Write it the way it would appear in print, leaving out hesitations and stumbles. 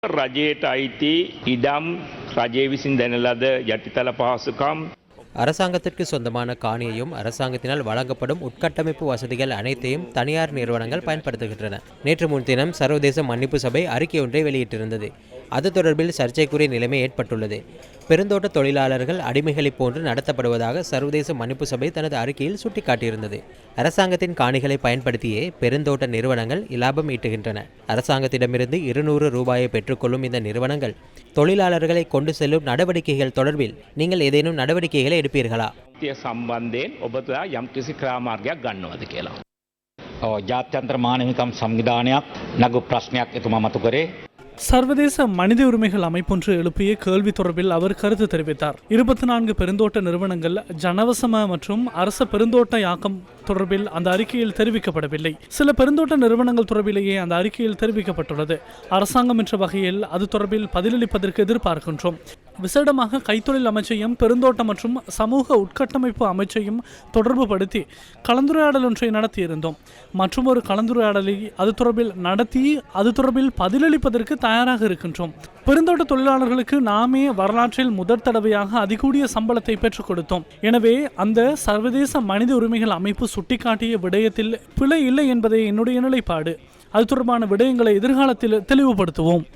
රජයට අයිති ඉඩම් රජය විසින් දෙන ලද යටිතල පහසුකම් அரசாங்கத்திற்கு சொந்தமான காணியையும் அரசாங்கத்தினால் வழங்கப்படும் உட்கட்டமைப்பு வசதிகள் அனைத்தையும் தனியார் நிறுவனங்கள் பயன்படுத்துகின்றன. நேற்று முன்தினம் சர்வதேச மன்னிப்பு சபை அறிக்கை ஒன்றை வெளியிட்டிருந்தது. அது தொடர்பில் சர்ச்சைக்குரிய நிலைமை ஏற்பட்டுள்ளது. பெருந்தோட்ட தொழிலாளர்கள் அடிமைகளைப் போன்று நடத்தப்படுவதாக சர்வதேச மன்னிப்பு சபை தனது அறிக்கையில் சுட்டிக்காட்டியிருந்தது. அரசாங்கத்தின் காணிகளை பயன்படுத்தியே பெருந்தோட்ட நிறுவனங்கள் இலாபம் ஈட்டுகின்றன. அரசாங்கத்திடமிருந்து 200 ரூபாயை பெற்றுக்கொள்ளும் இந்த நிறுவனங்கள் தொழிலாளர்களை கொண்டு செல்லும் நடவடிக்கைகள் தொடர்பில் நீங்கள் ஏதேனும் நடவடிக்கைகளை எடுப்பீர்களா? සම්බන්ධයෙන් ඔබතුලා යම්කිසි ක්‍රාමාර්ගයක් ගන්නවද කියලා. ජාත්‍යන්තර මානව හිමිකම් සංවිධානයක් නගු ප්‍රශ්නයක් එතුමා මතු කරේ. சர்வதேச மனித உரிமைகள் அமைப்பொன்று எழுப்பிய கேள்வி தொடர்பில் அவர் கருத்து தெரிவித்தார். 24 பெருந்தோட்ட நிறுவனங்கள் ஜனவசம மற்றும் அரச பெருந்தோட்ட யாக்கம் தொடர்பில் அந்த அறிக்கையில் தெரிவிக்கப்படவில்லை. சில பெருந்தோட்ட நிறுவனங்கள் தொடர்பிலேயே அந்த அறிக்கையில் தெரிவிக்கப்பட்டுள்ளது. அரசாங்கம் என்ற வகையில் அது தொடர்பில் பதிலளிப்பதற்கு எதிர்பார்க்கின்றோம். விசேடமாக கைத்தொழில் அமைச்சையும் பெருந்தோட்ட மற்றும் சமூக உட்கட்டமைப்பு அமைச்சையும் தொடர்பு படுத்தி கலந்துரையாடல் ஒன்றை நடத்தியிருந்தோம். மற்றும் ஒரு கலந்துரையாடலை அது தொடர்பில் பதிலளிப்பதற்கு தயாராக இருக்கின்றோம். பெருந்தோட்ட தொழிலாளர்களுக்கு நாமே வரலாற்றில் முதற் தடவையாக அதிகூடிய சம்பளத்தை பெற்றுக் கொடுத்தோம். எனவே அந்த சர்வதேச மனித உரிமைகள் அமைப்பு சுட்டிக்காட்டிய விடயத்தில் பிழை இல்லை என்பதே என்னுடைய நிலைப்பாடு. அது தொடர்பான விடயங்களை எதிர்காலத்தில் தெளிவுபடுத்துவோம்.